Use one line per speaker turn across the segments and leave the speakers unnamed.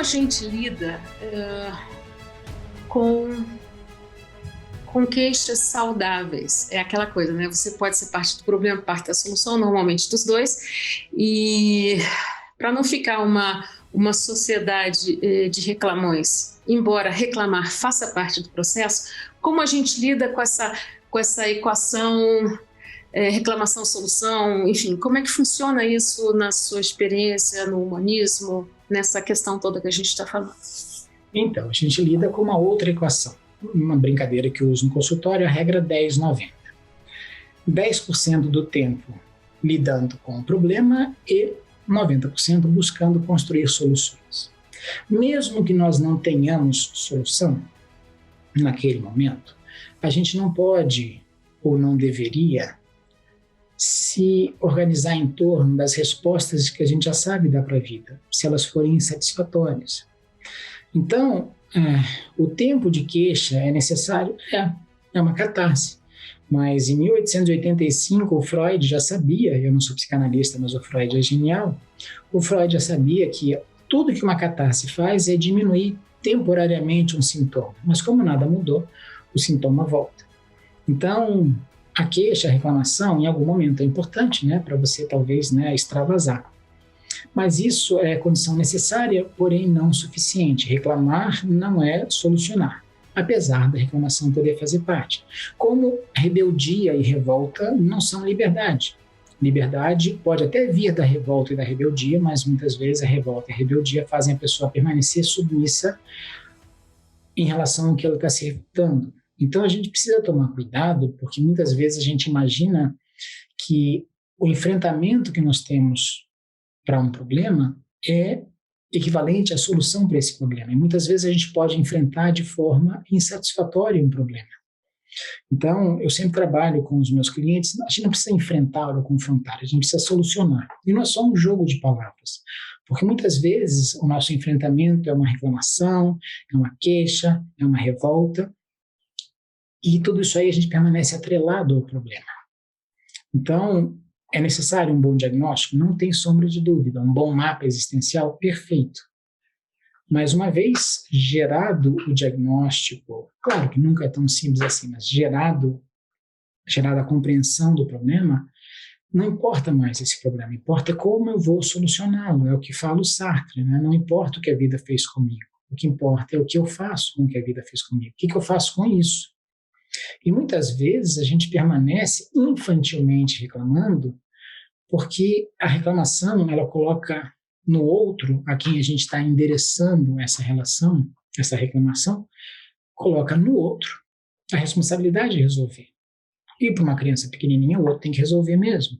gente lida com queixas saudáveis? É aquela coisa, né? Você pode ser parte do problema, parte da solução, normalmente dos dois, e para não ficar uma sociedade de reclamões, embora reclamar faça parte do processo, como a gente lida com essa equação reclamação-solução, enfim, como é que funciona isso na sua experiência, no humanismo, nessa questão toda que a gente está falando?
Então, a gente lida com uma outra equação, uma brincadeira que eu uso no consultório, a regra 10-90. 10% do tempo lidando com o problema e 90% buscando construir soluções. Mesmo que nós não tenhamos solução naquele momento, a gente não pode ou não deveria se organizar em torno das respostas que a gente já sabe dar para a vida, se elas forem insatisfatórias. Então, o tempo de queixa é necessário, é uma catarse. Mas em 1885 o Freud já sabia, eu não sou psicanalista, mas o Freud é genial, o Freud já sabia que tudo que uma catarse faz é diminuir temporariamente um sintoma, mas como nada mudou, o sintoma volta. Então, a queixa, a reclamação, em algum momento é importante, né, para você talvez, né, extravasar. Mas isso é condição necessária, porém não suficiente. Reclamar não é solucionar, apesar da reclamação poder fazer parte. Como rebeldia e revolta não são liberdade. Liberdade pode até vir da revolta e da rebeldia, mas muitas vezes a revolta e a rebeldia fazem a pessoa permanecer submissa em relação ao que ela está se refutando. Então a gente precisa tomar cuidado, porque muitas vezes a gente imagina que o enfrentamento que nós temos para um problema é equivalente à solução para esse problema. E muitas vezes a gente pode enfrentar de forma insatisfatória um problema. Então, eu sempre trabalho com os meus clientes, a gente não precisa enfrentar ou confrontar, a gente precisa solucionar. E não é só um jogo de palavras, porque muitas vezes o nosso enfrentamento é uma reclamação, é uma queixa, é uma revolta, e tudo isso aí a gente permanece atrelado ao problema. Então, é necessário um bom diagnóstico? Não tem sombra de dúvida. Um bom mapa existencial? Perfeito. Mas uma vez gerado o diagnóstico, claro que nunca é tão simples assim, mas gerada a compreensão do problema, não importa mais esse problema, importa como eu vou solucioná-lo. É o que fala o Sartre, né? Não importa o que a vida fez comigo. O que importa é o que eu faço com o que a vida fez comigo. O que eu faço com isso? E muitas vezes a gente permanece infantilmente reclamando, porque a reclamação ela coloca no outro, a quem a gente está endereçando essa relação, essa reclamação, coloca no outro a responsabilidade de resolver. E para uma criança pequenininha, o outro tem que resolver mesmo.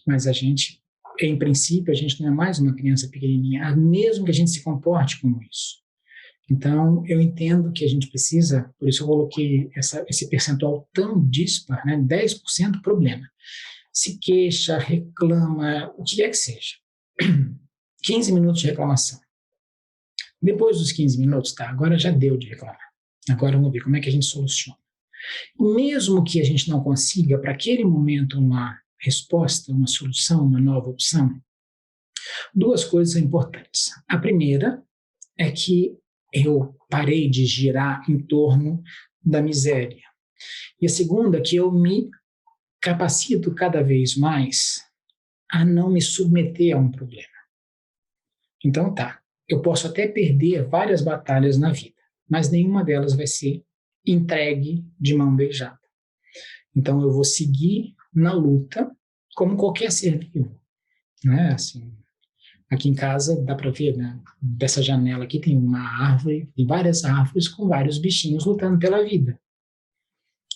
Mas a gente, em princípio, a gente não é mais uma criança pequenininha, mesmo que a gente se comporte como isso. Então, eu entendo que a gente precisa, por isso eu coloquei esse percentual tão dispar, né? 10% problema. Se queixa, reclama, o que é que seja. 15 minutos de reclamação. Depois dos 15 minutos, tá, agora já deu de reclamar. Agora vamos ver como é que a gente soluciona. Mesmo que a gente não consiga, para aquele momento, uma resposta, uma solução, uma nova opção, duas coisas são importantes. A primeira é que eu parei de girar em torno da miséria. E a segunda é que eu me capacito cada vez mais a não me submeter a um problema. Então tá, eu posso até perder várias batalhas na vida, mas nenhuma delas vai ser entregue de mão beijada. Então eu vou seguir na luta como qualquer ser vivo, né? Assim, aqui em casa dá para ver, né? Dessa janela aqui tem uma árvore, tem várias árvores com vários bichinhos lutando pela vida.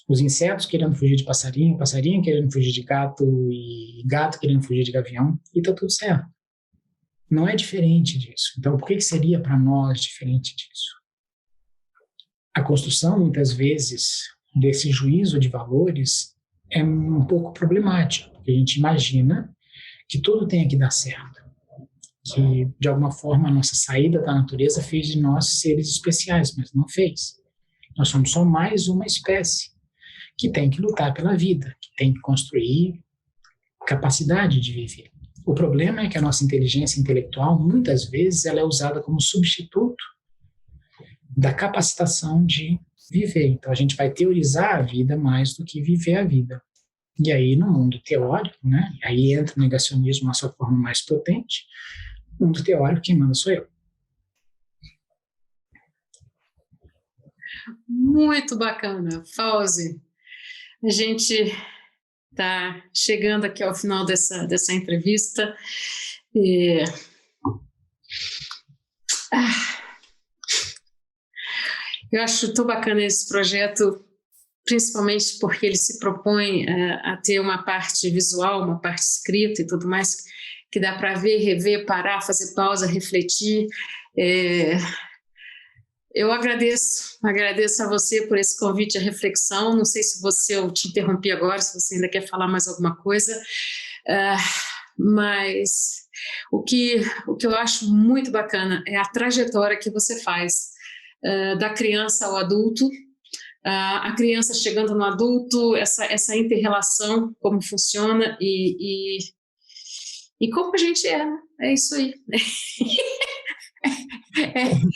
Os insetos querendo fugir de passarinho, passarinho querendo fugir de gato e gato querendo fugir de gavião, e tá tudo certo. Não é diferente disso. Então, por que seria para nós diferente disso? A construção, muitas vezes, desse juízo de valores é um pouco problemático, porque a gente imagina que tudo tenha que dar certo, que, de alguma forma, a nossa saída da natureza fez de nós seres especiais, mas não fez. Nós somos só mais uma espécie que tem que lutar pela vida, que tem que construir capacidade de viver. O problema é que a nossa inteligência intelectual, muitas vezes, ela é usada como substituto da capacitação de viver. Então, a gente vai teorizar a vida mais do que viver a vida. E aí, no mundo teórico, né, aí entra o negacionismo na sua forma mais potente. No mundo teórico, quem manda sou eu.
Muito bacana. Fauzi, a gente está chegando aqui ao final dessa entrevista. E... eu acho tão bacana esse projeto, principalmente porque ele se propõe a ter uma parte visual, uma parte escrita e tudo mais, que dá para ver, rever, parar, fazer pausa, refletir. Eu agradeço a você por esse convite à reflexão. Não sei se eu te interrompi agora, se você ainda quer falar mais alguma coisa, mas o que eu acho muito bacana é a trajetória que você faz da criança ao adulto, a criança chegando no adulto, essa inter-relação, como funciona e como a gente é, né? É isso aí.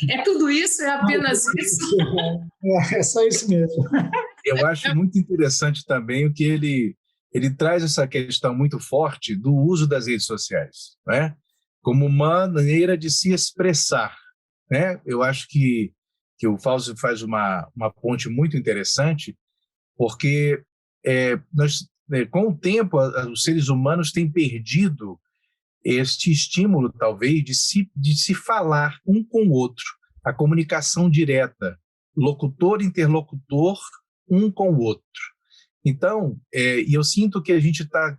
É tudo isso, é apenas isso.
É só isso mesmo.
Eu acho muito interessante também o que ele traz essa questão muito forte do uso das redes sociais, né? Como uma maneira de se expressar, né? Eu acho que o Fauzi faz uma ponte muito interessante, porque com o tempo os seres humanos têm perdido este estímulo, talvez, de se falar um com o outro, a comunicação direta, locutor-interlocutor, um com o outro. Então, e eu sinto que a gente está,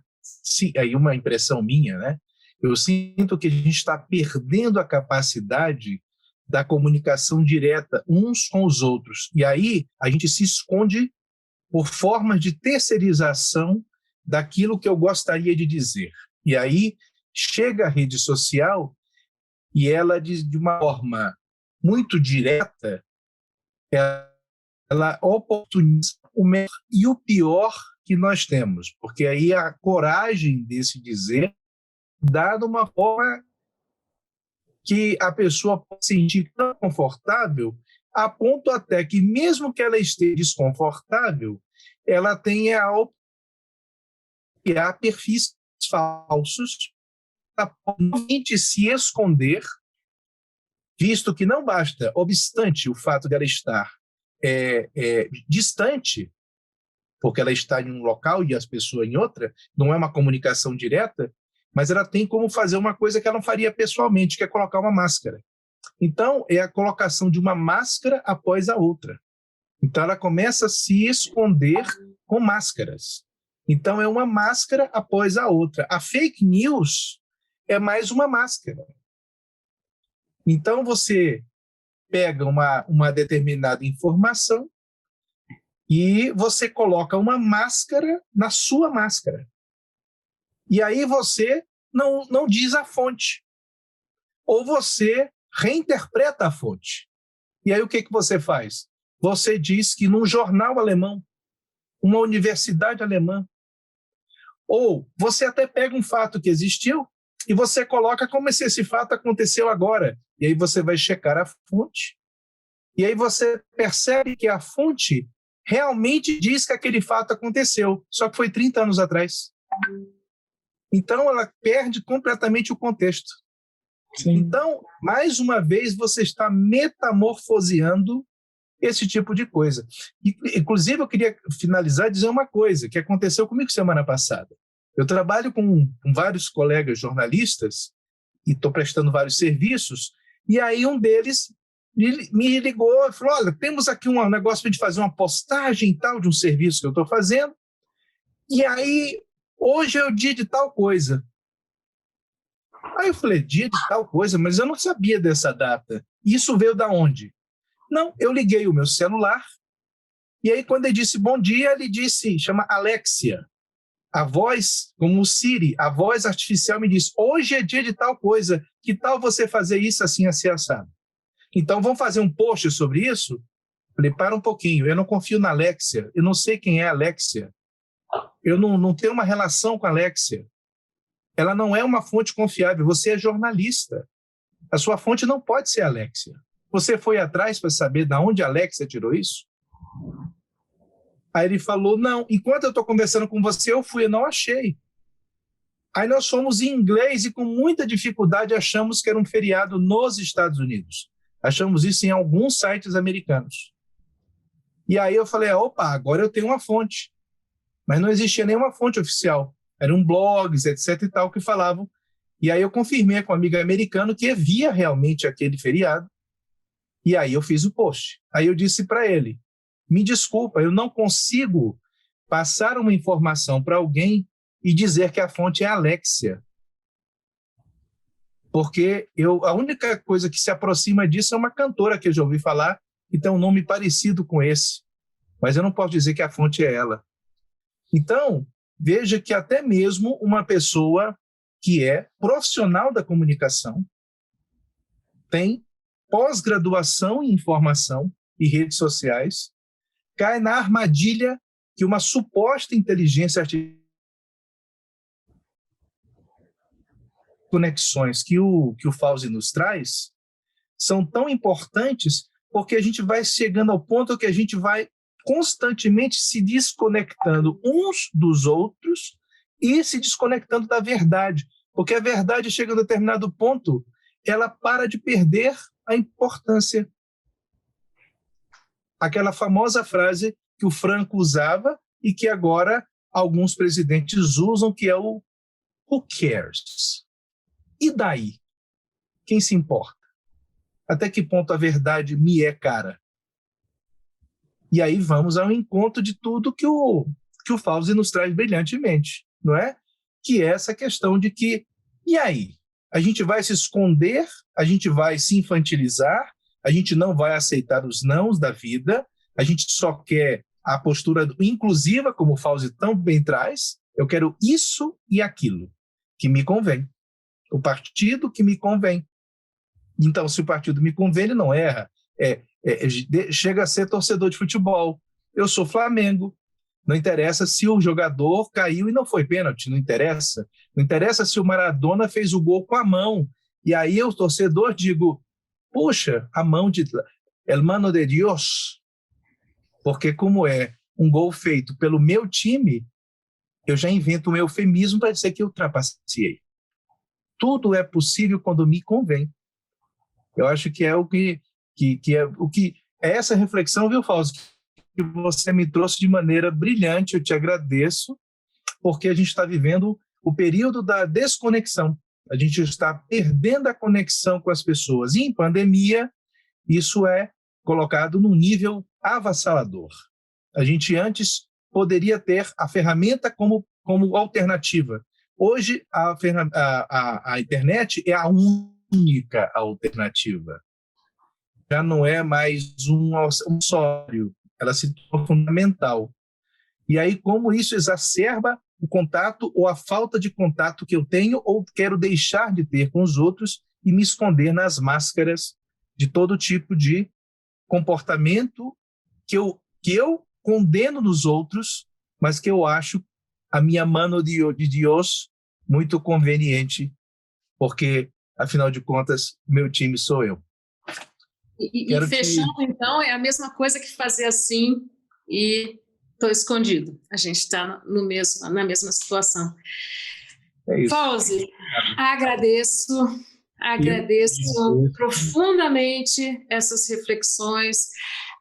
aí uma impressão minha, né? Eu sinto que a gente está perdendo a capacidade da comunicação direta uns com os outros. E aí a gente se esconde por formas de terceirização daquilo que eu gostaria de dizer. E aí chega a rede social e ela, de uma forma muito direta, ela oportuniza o melhor e o pior que nós temos, porque aí a coragem desse dizer dá de uma forma que a pessoa pode se sentir tão confortável, a ponto até que, mesmo que ela esteja desconfortável, ela tenha a criar perfis falsos para se esconder, visto que não basta, obstante o fato de ela estar distante, porque ela está em um local e as pessoas em outra, não é uma comunicação direta, mas ela tem como fazer uma coisa que ela não faria pessoalmente, que é colocar uma máscara. Então, é a colocação de uma máscara após a outra. Então, ela começa a se esconder com máscaras. Então, é uma máscara após a outra. A fake news é mais uma máscara. Então, você pega uma determinada informação e você coloca uma máscara na sua máscara. E aí você não diz a fonte. Ou você reinterpreta a fonte. E aí o que você faz? Você diz que num jornal alemão, uma universidade alemã, ou você até pega um fato que existiu e você coloca como se esse fato aconteceu agora. E aí você vai checar a fonte. E aí você percebe que a fonte realmente diz que aquele fato aconteceu, só que foi 30 anos atrás. Então, ela perde completamente o contexto. Sim. Então, mais uma vez, você está metamorfoseando esse tipo de coisa. Inclusive, eu queria finalizar e dizer uma coisa que aconteceu comigo semana passada. Eu trabalho com vários colegas jornalistas e estou prestando vários serviços, e aí um deles me ligou e falou, olha, temos aqui um negócio para a gente fazer uma postagem e tal de um serviço que eu estou fazendo, e aí hoje é o dia de tal coisa. Aí eu falei, dia de tal coisa? Mas eu não sabia dessa data. Isso veio da onde? Não, eu liguei o meu celular, e aí quando ele disse bom dia, ele disse, chama Alexia. A voz, como o Siri, a voz artificial me disse, hoje é dia de tal coisa, que tal você fazer isso assim, assim, assado? Então, vamos fazer um post sobre isso? Falei, para um pouquinho, eu não confio na Alexia, eu não sei quem é a Alexia, eu não tenho uma relação com a Alexia. ela não é uma fonte confiável. Você é jornalista. A sua fonte não pode ser a Alexia. Você foi atrás para saber de onde a Alexia tirou isso? Aí ele falou, não, enquanto eu estou conversando com você, eu não achei. Aí nós fomos em inglês e com muita dificuldade achamos que era um feriado nos Estados Unidos. Achamos isso em alguns sites americanos. E aí eu falei, opa, agora eu tenho uma fonte. Mas não existia nenhuma fonte oficial. Eram blogs, etc e tal, que falavam. E aí eu confirmei com um amigo americano que havia realmente aquele feriado. E aí eu fiz o post. Aí eu disse para ele, me desculpa, eu não consigo passar uma informação para alguém e dizer que a fonte é a Alexia. Porque a única coisa que se aproxima disso é uma cantora que eu já ouvi falar e tem um nome parecido com esse. Mas eu não posso dizer que a fonte é ela. Então, veja que até mesmo uma pessoa que é profissional da comunicação tem pós-graduação em informação e redes sociais, cai na armadilha que uma suposta inteligência artificial, conexões que o Fauzi nos traz, são tão importantes porque a gente vai chegando ao ponto que a gente vai constantemente se desconectando uns dos outros e se desconectando da verdade, porque a verdade chega a um determinado ponto, ela para de perder a importância. Aquela famosa frase que o Franco usava e que agora alguns presidentes usam, que é o "who cares?". E daí? Quem se importa? Até que ponto a verdade me é cara? E aí vamos ao encontro de tudo que o Fauzi nos traz brilhantemente, não é? Que é essa questão de que, e aí? A gente vai se esconder, a gente vai se infantilizar, a gente não vai aceitar os nãos da vida, a gente só quer a postura inclusiva, como o Fauzi tão bem traz, eu quero isso e aquilo, que me convém. O partido que me convém. Então, se o partido me convém, ele não erra. Chega a ser torcedor de futebol. Eu sou Flamengo. Não interessa se o jogador caiu e não foi pênalti, não interessa. Não interessa se o Maradona fez o gol com a mão. E aí eu, torcedor, digo, puxa, a mão de El Mano de Dios. Porque como é um gol feito pelo meu time, eu já invento um eufemismo para dizer que eu trapaceei. Tudo é possível quando me convém. Eu acho que é o que é essa reflexão, viu, Fauzi, que você me trouxe de maneira brilhante. Eu te agradeço, porque a gente está vivendo o período da desconexão. A gente está perdendo a conexão com as pessoas. E em pandemia, isso é colocado num nível avassalador. A gente antes poderia ter a ferramenta como alternativa. Hoje, a internet é a única alternativa. Já não é mais um acessório, ela se torna fundamental. E aí, como isso exacerba o contato ou a falta de contato que eu tenho ou quero deixar de ter com os outros e me esconder nas máscaras de todo tipo de comportamento que eu condeno nos outros, mas que eu acho a minha mano de Deus muito conveniente, porque, afinal de contas, meu time sou eu.
E fechando, então, é a mesma coisa que fazer assim e estou escondido. A gente está na mesma situação.
É isso.
Fauzi, agradeço profundamente essas reflexões,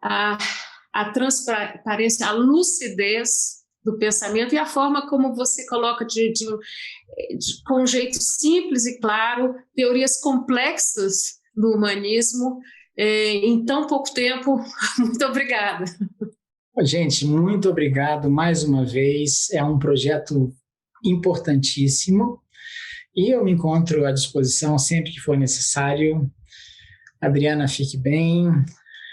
a transparência, a lucidez do pensamento e a forma como você coloca com um jeito simples e claro teorias complexas do humanismo em tão pouco tempo. Muito obrigada.
Gente, muito obrigado mais uma vez. É um projeto importantíssimo e eu me encontro à disposição sempre que for necessário. Adriana, fique bem.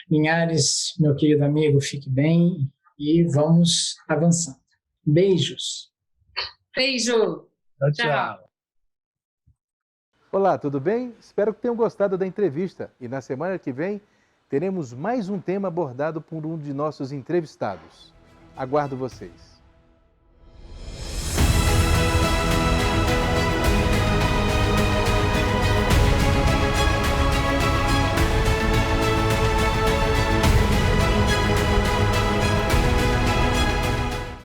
Linhares, meu querido amigo, fique bem e vamos avançando. Beijos.
Beijo.
Tchau.
Olá, tudo bem? Espero que tenham gostado da entrevista e na semana que vem teremos mais um tema abordado por um de nossos entrevistados. Aguardo vocês.